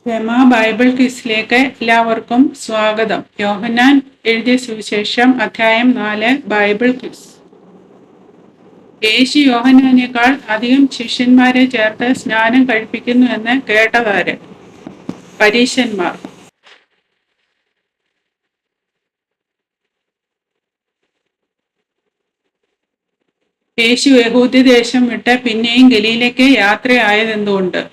Rama Bible ക്വിസിലേക്ക് എല്ലാവർക്കും സ്വാഗതം. യോഹന്നാൻ എഴുതിയ സുവിശേഷം അധ്യായം 4 ബൈബിൾ ക്വിസ്. യേശു യോഹന്നാനേക്കാൾ അധികം ശിഷ്യന്മാരെ ചേർത്ത് സ്നാനം കഴിപ്പിക്കുന്നു എന്ന് കേട്ടതാര്? പരീശന്മാർ. യേശു യഹൂദ്യദേശം വിട്ട് പിന്നെയും ഗലീലയ്ക്ക് യാത്രയായതെന്തുകൊണ്ട്?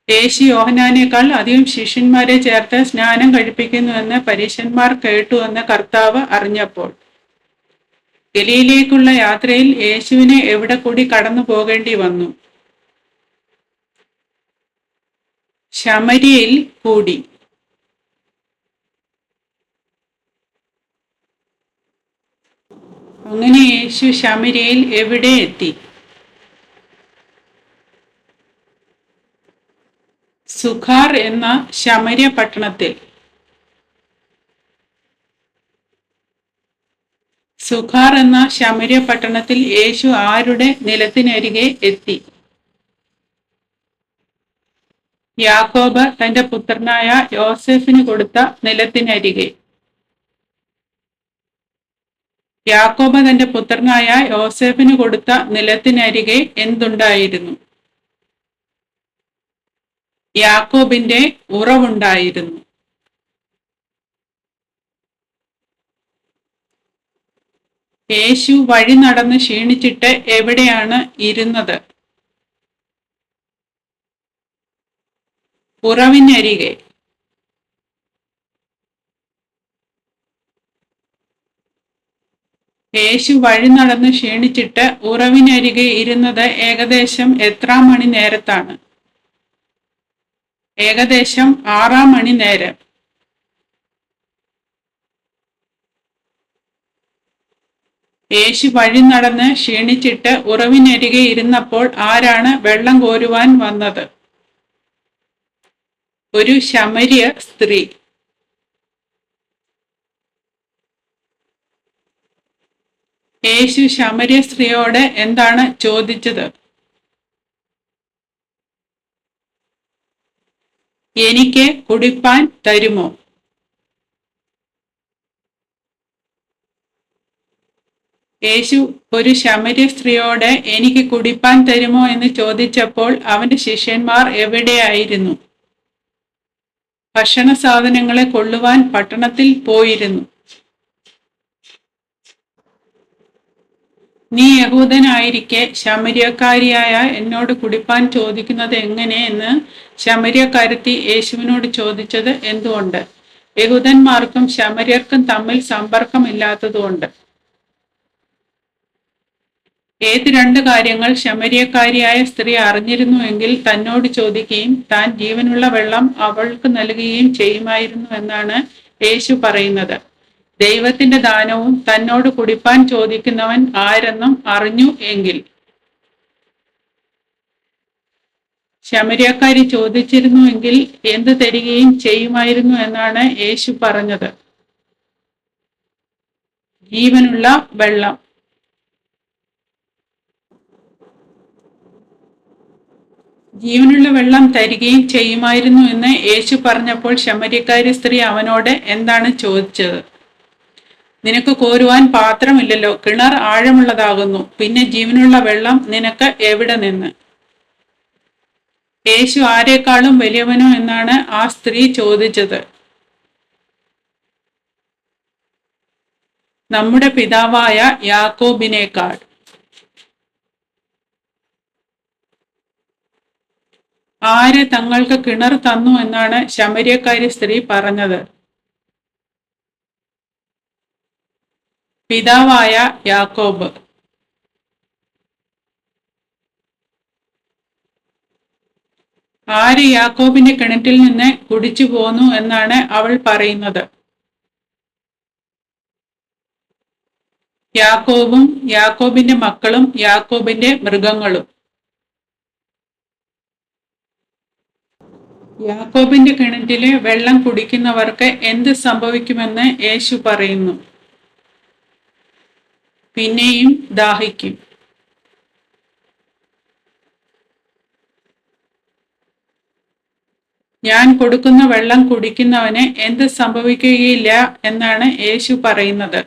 യേശു യോഹന്നാനേക്കാൾ അധികം ശിഷ്യന്മാരെ ചേർത്ത് സ്നാനം കഴിപ്പിക്കുന്നുവെന്ന് പരീശന്മാർ കേട്ടുവെന്ന് കർത്താവ് അറിഞ്ഞപ്പോൾ. ഗലീലയിലേക്കുള്ള യാത്രയിൽ യേശുവിന് എവിടെ കൂടി കടന്നു പോകേണ്ടി വന്നു? ശമര്യയിൽ കൂടി. അങ്ങനെ യേശു ശമര്യയിൽ എവിടെ എത്തി? സുഖാർ എന്ന ശമര്യ പട്ടണത്തിൽ. സുഖാർ എന്ന ശമര്യ പട്ടണത്തിൽ യേശു ആരുടെ നിലത്തിനരികെ എത്തി? യാക്കോബ് തന്റെ പുത്രനായ യോസേഫിന് കൊടുത്ത നിലത്തിനരികെ. യാക്കോബ് തന്റെ പുത്രനായ യോസേഫിന് കൊടുത്ത നിലത്തിനരികെ എന്തുണ്ടായിരുന്നു? യാക്കോബിന്റെ ഉറവുണ്ടായിരുന്നു. യേശു വഴി നടന്ന് ക്ഷീണിച്ചിട്ട് എവിടെയാണ് ഇരുന്നത്? ഉറവിനരികെ. യേശു വഴി നടന്ന് ക്ഷീണിച്ചിട്ട് ഉറവിനരികെ ഇരുന്നത് ഏകദേശം എത്രാം മണി നേരത്താണ്? ഏകദേശം 6 മണി നേരം. യേശു വഴി നടന്ന് ക്ഷീണിച്ചിട്ട് ഉറവിനരികെ ഇരുന്നപ്പോൾ ആരാണ് വെള്ളം കോരുവാൻ വന്നത്? ഒരു ശമര്യ സ്ത്രീ. യേശു ശമര്യ സ്ത്രീയോട് എന്താണ് ചോദിച്ചത്? എനിക്ക് കുടിപ്പാൻ തരുമോ? യേശു ഒരു ശമര്യ സ്ത്രീയോട് എനിക്ക് കുടിപ്പാൻ തരുമോ എന്ന് ചോദിച്ചപ്പോൾ അവന്റെ ശിഷ്യന്മാർ എവിടെയായിരുന്നു? ഭക്ഷണ സാധനങ്ങളെ കൊള്ളുവാൻ പട്ടണത്തിൽ പോയിരുന്നു. നീ യഹൂദനായിരിക്കെ ശമര്യക്കാരിയായ എന്നോട് കുടിപ്പാൻ ചോദിക്കുന്നത് എങ്ങനെ എന്ന് ശമര്യക്കാരത്തി യേശുവിനോട് ചോദിച്ചത് എന്തുകൊണ്ട്? യഹൂദന്മാർക്കും ശമര്യർക്കും തമ്മിൽ സമ്പർക്കമില്ലാത്തതുകൊണ്ട്. ഏത് 2 കാര്യങ്ങൾ ശമര്യക്കാരിയായ സ്ത്രീ അറിഞ്ഞിരുന്നുവെങ്കിൽ തന്നോട് ചോദിക്കുകയും താൻ ജീവനുള്ള വെള്ളം അവൾക്ക് നൽകുകയും ചെയ്യുമായിരുന്നു എന്നാണ് യേശു പറയുന്നത്. ദൈവത്തിന്റെ ദാനവും തന്നോട് കുടിപ്പാൻ ചോദിക്കുന്നവൻ ആരെന്നും അറിഞ്ഞു എങ്കിൽ. ശമര്യക്കാരി ചോദിച്ചിരുന്നുവെങ്കിൽ എന്ത് തരികയും ചെയ്യുമായിരുന്നു എന്നാണ് യേശു പറഞ്ഞത്. ജീവനുള്ള വെള്ളം. ജീവനുള്ള വെള്ളം തരികയും ചെയ്യുമായിരുന്നു എന്ന് യേശു പറഞ്ഞപ്പോൾ ശമര്യക്കാരി സ്ത്രീ അവനോട് എന്താണ് ചോദിച്ചത്? നിനക്ക് കോരുവാൻ പാത്രമില്ലല്ലോ, കിണർ ആഴമുള്ളതാകുന്നു, പിന്നെ ജീവനുള്ള വെള്ളം നിനക്ക് എവിടെ നിന്ന്? യേശു ആരെക്കാളും വലിയവനോ എന്നാണ് ആ സ്ത്രീ ചോദിച്ചത്. നമ്മുടെ പിതാവായ യാക്കോബിനേക്കാൾ. ആര് തങ്ങൾക്ക് കിണർ തന്നു എന്നാണ് ശമര്യക്കാരി സ്ത്രീ പറഞ്ഞത്? പിതാവായ യാക്കോബ്. ആര് യാക്കോബിന്റെ കിണറ്റിൽ നിന്ന് കുടിച്ചു പോന്നു എന്നാണ് അവൾ പറയുന്നത്? യാക്കോബും യാക്കോബിന്റെ മക്കളും യാക്കോബിന്റെ മൃഗങ്ങളും. യാക്കോബിന്റെ കിണറ്റിലെ വെള്ളം കുടിക്കുന്നവർക്ക് എന്ത് സംഭവിക്കുമെന്ന് യേശു പറയുന്നു? പിന്നെയും ദാഹിക്കും. ഞാൻ കൊടുക്കുന്ന വെള്ളം കുടിക്കുന്നവന് എന്ത് സംഭവിക്കുകയില്ല എന്നാണ് യേശു പറയുന്നത്.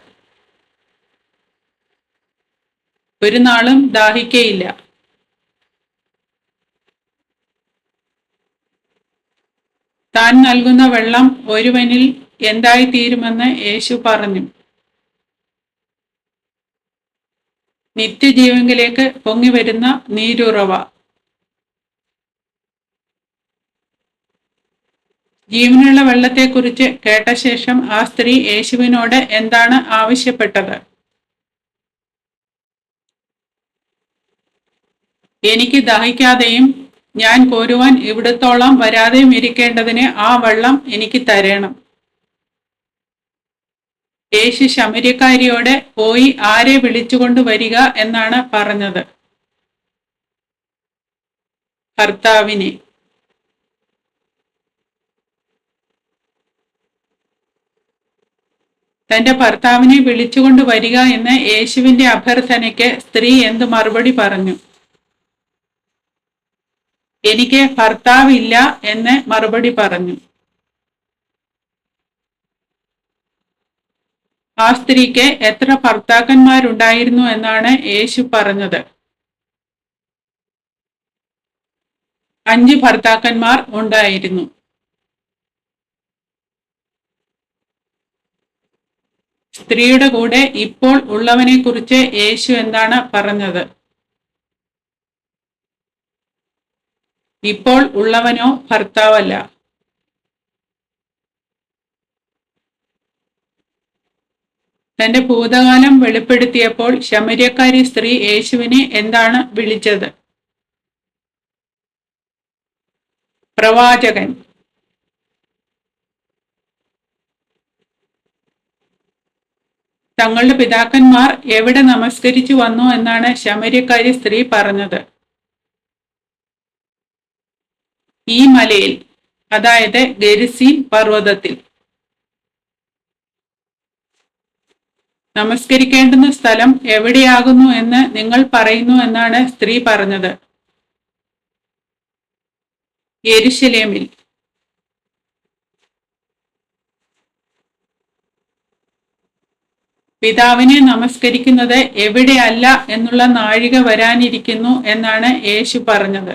ഒരു നാളും ദാഹിക്കയില്ല. താൻ നൽകുന്ന വെള്ളം ഒരുവനിൽ എന്തായിത്തീരുമെന്ന് യേശു പറഞ്ഞു. നിത്യജീവനിലേക്ക് പൊങ്ങിവരുന്ന നീരുറവ. ജീവനുള്ള വെള്ളത്തെക്കുറിച്ച് കേട്ട ശേഷം ആ സ്ത്രീ യേശുവിനോട് എന്താണ് ആവശ്യപ്പെട്ടത്? എനിക്ക് ദാഹിക്കാതെയും ഞാൻ കോരുവാൻ ഇവിടത്തോളം വരാതെയും ഇരിക്കേണ്ടതിന് ആ വെള്ളം എനിക്ക് തരണം. യേശു ശമര്യക്കാരിയോട് പോയി ആരെ വിളിച്ചുകൊണ്ട് വരിക എന്നാണ് പറഞ്ഞത്? ഭർത്താവിനെ. തന്റെ ഭർത്താവിനെ വിളിച്ചുകൊണ്ട് വരിക എന്ന യേശുവിന്റെ അഭ്യർത്ഥനയ്ക്ക് സ്ത്രീ എന്ത് മറുപടി പറഞ്ഞു? എനിക്ക് ഭർത്താവില്ല എന്ന് മറുപടി പറഞ്ഞു. ആ സ്ത്രീക്ക് എത്ര ഭർത്താക്കന്മാരുണ്ടായിരുന്നു എന്നാണ് യേശു പറഞ്ഞത്? 5 ഭർത്താക്കന്മാർ ഉണ്ടായിരുന്നു. സ്ത്രീയുടെ കൂടെ ഇപ്പോൾ ഉള്ളവനെ കുറിച്ച് യേശു എന്താണ് പറഞ്ഞത്? ഇപ്പോൾ ഉള്ളവനോ ഭർത്താവല്ല. തന്റെ ഭൂതകാലം വെളിപ്പെടുത്തിയപ്പോൾ ശമര്യക്കാരി സ്ത്രീ യേശുവിനെ എന്താണ് വിളിച്ചത്? പ്രവാചകൻ. തങ്ങളുടെ പിതാക്കന്മാർ എവിടെ നമസ്കരിച്ചു വന്നു എന്നാണ് ശമര്യക്കാരി സ്ത്രീ പറഞ്ഞത്? ഈ മലയിൽ, അതായത് ഗെരിസീം പർവ്വതത്തിൽ. നമസ്കരിക്കേണ്ടുന്ന സ്ഥലം എവിടെയാകുന്നു എന്ന് നിങ്ങൾ പറയുന്നു എന്നാണ് സ്ത്രീ പറഞ്ഞത്? യെരുശലേമിൽ. പിതാവിനെ നമസ്കരിക്കുന്നത് എവിടെയല്ല എന്നുള്ള നാഴിക വരാനിരിക്കുന്നു എന്നാണ് യേശു പറഞ്ഞത്.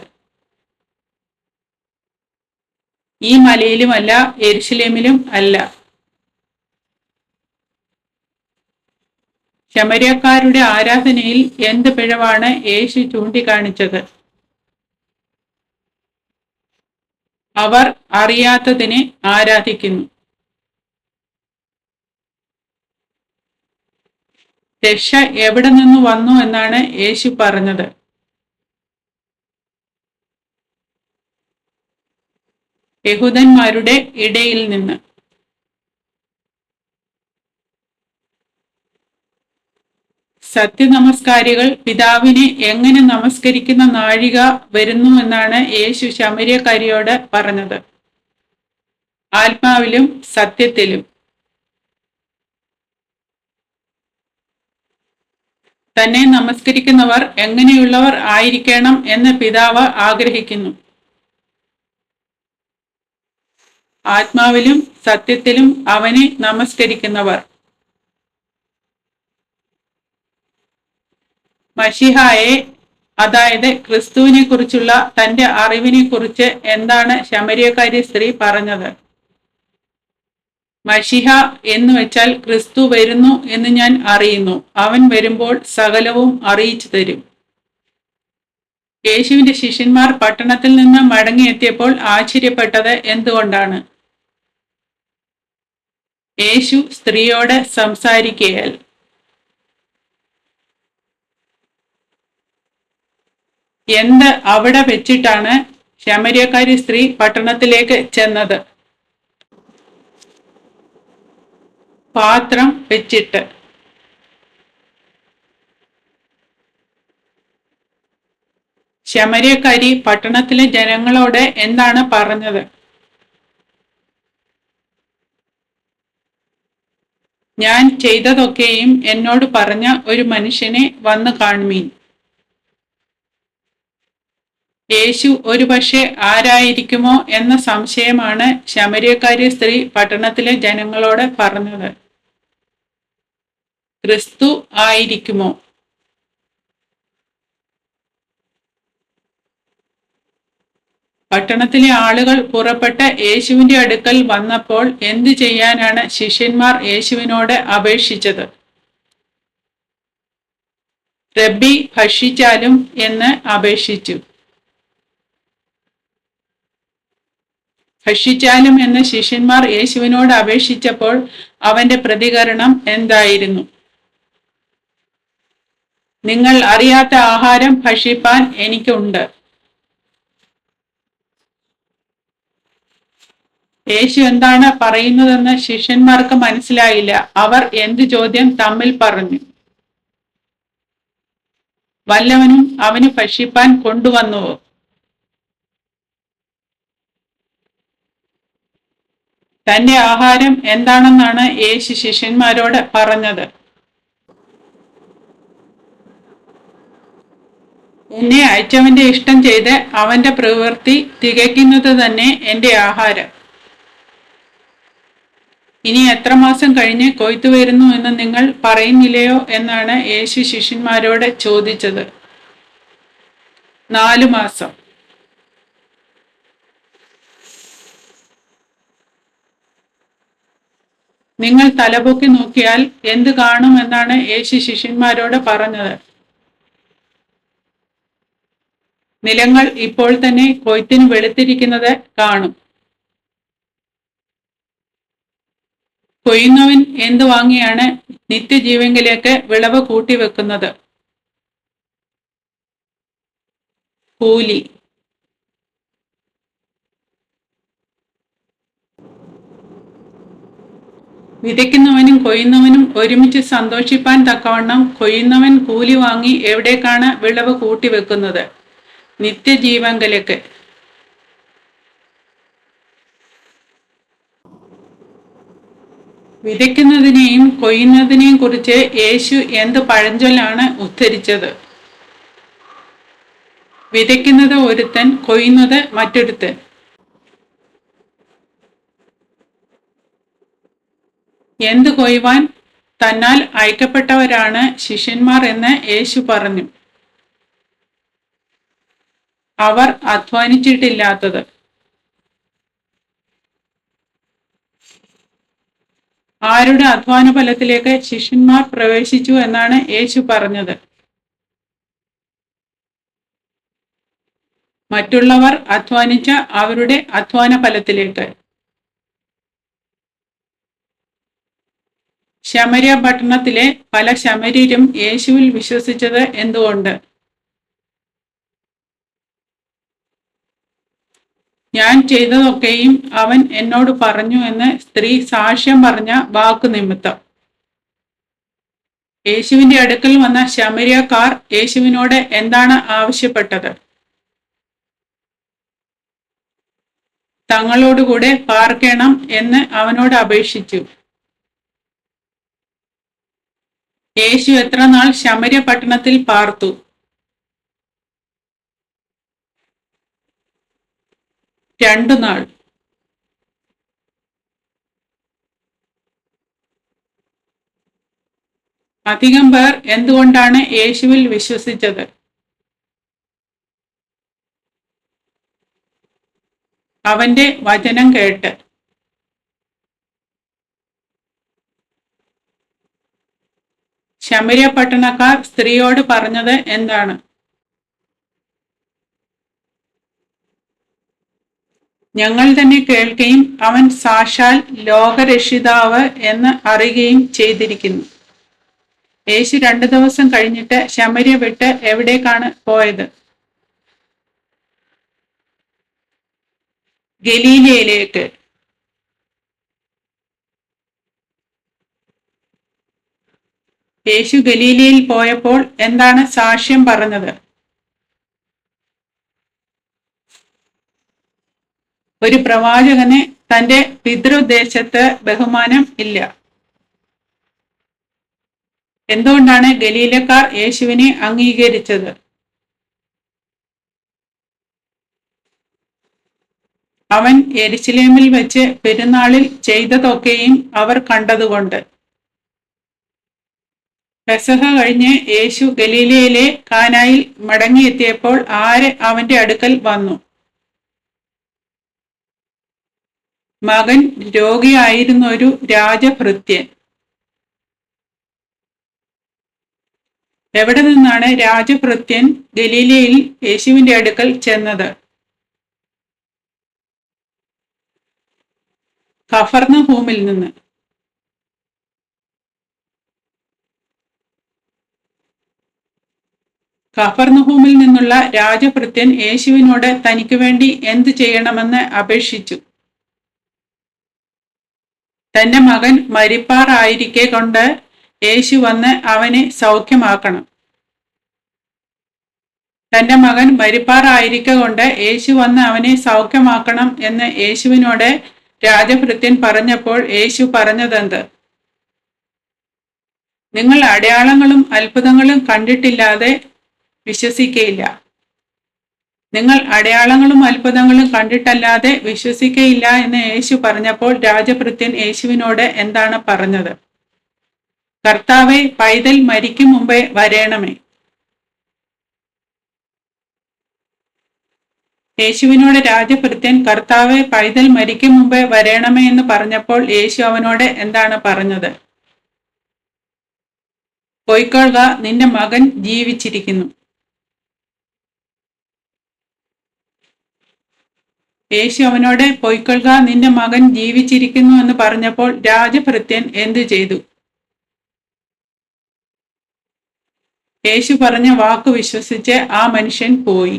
ഈ മലയിലുമല്ല, യെരുശലേമിലും അല്ല. ശമര്യക്കാരുടെ ആരാധനയിൽ എന്ത് പിഴവാണ് യേശു ചൂണ്ടിക്കാണിച്ചത്? അവർ അറിയാത്തതിനെ ആരാധിക്കുന്നു. രക്ഷ എവിടെ നിന്ന് വന്നു എന്നാണ് യേശു പറഞ്ഞത്? യഹൂദന്മാരുടെ ഇടയിൽ നിന്ന്. സത്യനമസ്കാരികൾ പിതാവിനെ എങ്ങനെ നമസ്കരിക്കുന്ന നാഴിക വരുന്നു എന്നാണ് യേശു ശമര്യക്കാരിയോട് പറഞ്ഞത്? ആത്മാവിലും സത്യത്തിലും. തന്നെ നമസ്കരിക്കുന്നവർ എങ്ങനെയുള്ളവർ ആയിരിക്കണം എന്ന് പിതാവ് ആഗ്രഹിക്കുന്നു. ആത്മാവിലും സത്യത്തിലും അവനെ നമസ്കരിക്കുന്നവർ. മശിഹായെ, അതായത് ക്രിസ്തുവിനെ കുറിച്ചുള്ള തന്റെ അറിവിനെ കുറിച്ച് എന്താണ് ശമര്യക്കാരി സ്ത്രീ പറഞ്ഞത്? മശിഹ എന്ന് വെച്ചാൽ ക്രിസ്തു വരുന്നു എന്ന് ഞാൻ അറിയുന്നു. അവൻ വരുമ്പോൾ സകലവും അറിയിച്ചു തരും. യേശുവിന്റെ ശിഷ്യന്മാർ പട്ടണത്തിൽ നിന്ന് മടങ്ങിയെത്തിയപ്പോൾ ആശ്ചര്യപ്പെട്ടത് എന്തുകൊണ്ടാണ്? യേശു സ്ത്രീയോട് സംസാരിക്കയാൽ. എന്ത് അവിടെ വെച്ചിട്ടാണ് ശമര്യക്കാരി സ്ത്രീ പട്ടണത്തിലേക്ക് ചെന്നത്? പാത്രം വെച്ചിട്ട്. ശമര്യക്കാരി പട്ടണത്തിലെ ജനങ്ങളോട് എന്താണ് പറഞ്ഞത്? ഞാൻ ചെയ്തതൊക്കെയും എന്നോട് പറഞ്ഞ ഒരു മനുഷ്യനെ വന്നു കാണുമീൻ. യേശു ഒരുപക്ഷെ ആരായിരിക്കുമോ എന്ന സംശയമാണ് ശമര്യക്കാരി സ്ത്രീ പട്ടണത്തിലെ ജനങ്ങളോട് പറഞ്ഞത്. ക്രിസ്തു ആയിരിക്കുമോ? പട്ടണത്തിലെ ആളുകൾ പുറപ്പെട്ട് യേശുവിന്റെ അടുക്കൽ വന്നപ്പോൾ എന്തു ചെയ്യാനാണ് ശിഷ്യന്മാർ യേശുവിനോട് അപേക്ഷിച്ചത്? റബ്ബി, ഭക്ഷിച്ചാലും എന്ന് അപേക്ഷിച്ചു. ഭക്ഷിച്ചാലും എന്ന് ശിഷ്യന്മാർ യേശുവിനോട് അപേക്ഷിച്ചപ്പോൾ അവന്റെ പ്രതികരണം എന്തായിരുന്നു? നിങ്ങൾ അറിയാത്ത ആഹാരം ഭക്ഷിപ്പാൻ എനിക്കുണ്ട്. യേശു എന്താണ് പറയുന്നതെന്ന് ശിഷ്യന്മാർക്ക് മനസ്സിലായില്ല. അവർ എന്ത് ചോദ്യം തമ്മിൽ പറഞ്ഞു. വല്ലവനും അവന് ഭക്ഷിപ്പാൻ കൊണ്ടുവന്നുവോ? തന്റെ ആഹാരം എന്താണെന്നാണ് യേശു ശിഷ്യന്മാരോട് പറഞ്ഞത്. എന്നെ അയച്ചവന്റെ ഇഷ്ടം ചെയ്ത് അവന്റെ പ്രവൃത്തി തികയ്ക്കുന്നത് തന്നെ എന്റെ ആഹാരം. ഇനി എത്ര മാസം കഴിഞ്ഞ് കൊയ്ത്തു വരുന്നു എന്ന് നിങ്ങൾ പറയുന്നില്ലയോ എന്നാണ് യേശു ശിഷ്യന്മാരോട് ചോദിച്ചത്. 4 മാസം. നിങ്ങൾ തലപൊക്കി നോക്കിയാൽ എന്ത് കാണുമെന്നാണ് യേശു ശിഷ്യന്മാരോട് പറഞ്ഞത്. നിലങ്ങൾ ഇപ്പോൾ തന്നെ കൊയ്ത്തിന് വെളുത്തിരിക്കുന്നത് കാണും. കൊയ്യുന്നവൻ എന്തു വാങ്ങിയാണ് നിത്യജീവങ്കിലേക്ക് വിളവ് കൂട്ടിവെക്കുന്നത്? കൂലി. വിതയ്ക്കുന്നവനും കൊയ്യുന്നവനും ഒരുമിച്ച് സന്തോഷിപ്പാൻ തക്കവണ്ണം കൊയ്യുന്നവൻ കൂലി വാങ്ങി എവിടേക്കാണ് വിളവ് കൂട്ടിവെക്കുന്നത്? നിത്യജീവങ്കലേക്ക്. വിതയ്ക്കുന്നതിനെയും കൊയ്യുന്നതിനെയും കുറിച്ച് യേശു എന്ത് പഴഞ്ചൊല്ലാണ് ഉദ്ധരിച്ചത്? വിതയ്ക്കുന്നത് ഒരുത്തൻ, കൊയ്യുന്നത് മറ്റൊരുത്തൻ. എന്ത് കൊയ്യുവാൻ തന്നാൽ അയക്കപ്പെട്ടവരാണ് ശിഷ്യന്മാർ എന്ന് യേശു പറഞ്ഞു. അവർ അധ്വാനിച്ചിട്ടില്ലാത്തത്. ആരുടെ അധ്വാന ഫലത്തിലേക്ക് ശിഷ്യന്മാർ പ്രവേശിച്ചു എന്നാണ് യേശു പറഞ്ഞത്? മറ്റുള്ളവർ അധ്വാനിച്ച അവരുടെ അധ്വാന ഫലത്തിലേക്ക്. ശമര്യ പട്ടണത്തിലെ പല ശമര്യരും യേശുവിൽ വിശ്വസിച്ചത് എന്തുകൊണ്ട്? ഞാൻ ചെയ്തതൊക്കെയും അവൻ എന്നോട് പറഞ്ഞു എന്ന് സ്ത്രീ സാക്ഷ്യം പറഞ്ഞ വാക്കു നിമിത്തം. യേശുവിന്റെ അടുക്കൽ വന്ന ശമര്യക്കാർ യേശുവിനോട് എന്താണ് ആവശ്യപ്പെട്ടത്? തങ്ങളോടുകൂടെ പാർക്കണം എന്ന് അവനോട് അപേക്ഷിച്ചു. യേശു എത്ര നാൾ ശമര്യ പട്ടണത്തിൽ പാർത്തു? 2 നാൾ. അധികം പേർ എന്തുകൊണ്ടാണ് യേശുവിൽ വിശ്വസിച്ചത്? അവന്റെ വചനം കേട്ട്. ശമര്യ പട്ടണക്കാർ സ്ത്രീയോട് പറഞ്ഞത് എന്താണ്? ഞങ്ങൾ തന്നെ കേൾക്കുകയും അവൻ സാക്ഷാൽ ലോകരക്ഷിതാവ് എന്ന് അറിയുകയും ചെയ്തിരിക്കുന്നു. യേശു 2 ദിവസം കഴിഞ്ഞിട്ട് ശമര്യ വിട്ട് എവിടേക്കാണ് പോയത്? ഗലീലയിലേക്ക്. യേശു ഗലീലയിൽ പോയപ്പോൾ എന്താണ് സാക്ഷ്യം പറഞ്ഞത്? ഒരു പ്രവാചകന് തന്റെ പിതൃദേശത്ത് ബഹുമാനം ഇല്ല. എന്തുകൊണ്ടാണ് ഗലീലക്കാർ യേശുവിനെ അംഗീകരിച്ചത്? അവൻ യെരുശലേമിൽ വെച്ച് പെരുന്നാളിൽ ചെയ്തതൊക്കെയും അവർ കണ്ടതുകൊണ്ട്. പെസഹ കഴിഞ്ഞ് യേശു ഗലീലയിലെ കാനായിൽ മടങ്ങിയെത്തിയപ്പോൾ ആര് അവന്റെ അടുക്കൽ വന്നു? മകൻ രോഗിയായിരുന്ന ഒരു രാജഭൃത്യൻ. എവിടെ നിന്നാണ് രാജഭൃത്യൻ ഗലീലയിൽ യേശുവിന്റെ അടുക്കൽ ചെന്നത്? കഫർന്നഹൂമിൽ നിന്ന്. കഫർന്നഹൂമിൽ നിന്നുള്ള രാജഭൃത്യൻ യേശുവിനോട് തനിക്ക് വേണ്ടി എന്തു ചെയ്യണമെന്ന് അപേക്ഷിച്ചു. തന്റെ മകൻ മരിപ്പാറായിരിക്കെ കൊണ്ട് യേശു വന്ന് അവനെ സൗഖ്യമാക്കണം. തന്റെ മകൻ മരിപ്പാറായിരിക്കെ കൊണ്ട് യേശു വന്ന് അവനെ സൗഖ്യമാക്കണം എന്ന് യേശുവിനോട് രാജഭൃത്യൻ പറഞ്ഞപ്പോൾ യേശു പറഞ്ഞതെന്ത്? നിങ്ങൾ അടയാളങ്ങളും അത്ഭുതങ്ങളും കണ്ടിട്ടില്ലാതെ വിശ്വസിക്കയില്ല. നിങ്ങൾ അടയാളങ്ങളും അത്ഭുതങ്ങളും കണ്ടിട്ടല്ലാതെ വിശ്വസിക്കയില്ല എന്ന് യേശു പറഞ്ഞപ്പോൾ രാജഭൃത്യൻ യേശുവിനോട് എന്താണ് പറഞ്ഞത്? കർത്താവേ, പൈതൽ മരിക്കും മുമ്പേ വരേണമേ. യേശുവിനോട് രാജഭൃത്യൻ കർത്താവേ, പൈതൽ മരിക്കും മുമ്പേ വരേണമേ എന്ന് പറഞ്ഞപ്പോൾ യേശു അവനോട് എന്താണ് പറഞ്ഞത്? പൊയ്ക്കൊള്ളുക, നിന്റെ മകൻ ജീവിച്ചിരിക്കുന്നു. യേശു അവനോട് പൊയ്ക്കൊള്ളുക, നിന്റെ മകൻ ജീവിച്ചിരിക്കുന്നു എന്ന് പറഞ്ഞപ്പോൾ രാജഭൃത്യൻ എന്തു ചെയ്തു? യേശു പറഞ്ഞ വാക്ക് വിശ്വസിച്ച് ആ മനുഷ്യൻ പോയി.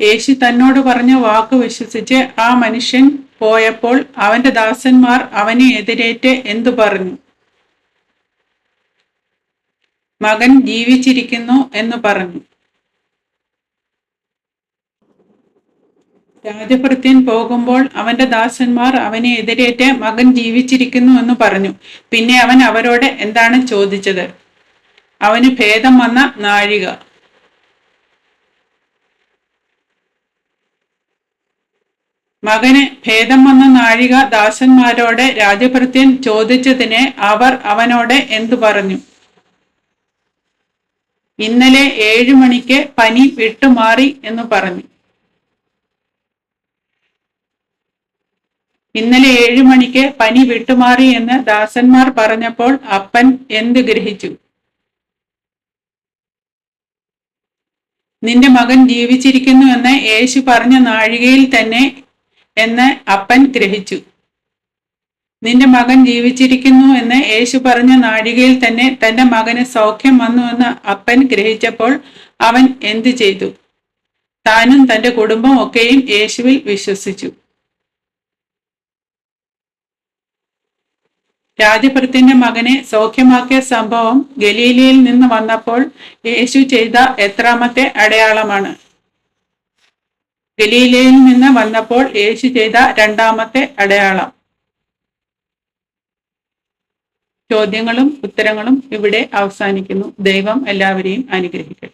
യേശു തന്നോട് പറഞ്ഞ വാക്ക് വിശ്വസിച്ച് ആ മനുഷ്യൻ പോയപ്പോൾ അവന്റെ ദാസന്മാർ അവനെ എതിരേറ്റ് എന്തു പറഞ്ഞു? മകൻ ജീവിച്ചിരിക്കുന്നു എന്ന് പറഞ്ഞു. രാജഭൃത്യൻ പോകുമ്പോൾ അവന്റെ ദാസന്മാർ അവനെ എതിരേറ്റ് മകൻ ജീവിച്ചിരിക്കുന്നു എന്ന് പറഞ്ഞു. പിന്നെ അവൻ അവരോട് എന്താണ് ചോദിച്ചത്? അവന് ഭേദം വന്ന നാഴിക. മകന് ഭേദം വന്ന നാഴിക ദാസന്മാരോട് രാജഭൃത്യൻ ചോദിച്ചതിന് അവർ അവനോട് എന്തു പറഞ്ഞു? ഇന്നലെ 7 മണിക്ക് പനി വിട്ടുമാറി എന്ന് പറഞ്ഞു. ഇന്നലെ 7 മണിക്ക് പനി വിട്ടുമാറി എന്ന് ദാസന്മാർ പറഞ്ഞപ്പോൾ അപ്പൻ എന്ത് ഗ്രഹിച്ചു? നിന്റെ മകൻ ജീവിച്ചിരിക്കുന്നു എന്ന് യേശു പറഞ്ഞ നാഴികയിൽ തന്നെ എന്ന് അപ്പൻ ഗ്രഹിച്ചു. നിന്റെ മകൻ ജീവിച്ചിരിക്കുന്നു എന്ന് യേശു പറഞ്ഞ നാഴികയിൽ തന്നെ തന്റെ മകന് സൗഖ്യം വന്നു എന്ന് അപ്പൻ ഗ്രഹിച്ചപ്പോൾ അവൻ എന്തു ചെയ്തു? താനും തന്റെ കുടുംബം ഒക്കെയും യേശുവിൽ വിശ്വസിച്ചു. രാജഭൃത്യന്റെ മകനെ സൗഖ്യമാക്കിയ സംഭവം ഗലീലയിൽ നിന്ന് വന്നപ്പോൾ യേശു ചെയ്ത എത്രാമത്തെ അടയാളമാണ്? ഗലീലയിൽ നിന്ന് വന്നപ്പോൾ യേശു ചെയ്ത 2ാമത്തെ അടയാളം. ചോദ്യങ്ങളും ഉത്തരങ്ങളും ഇവിടെ അവസാനിക്കുന്നു. ദൈവം എല്ലാവരെയും അനുഗ്രഹിക്കട്ടെ.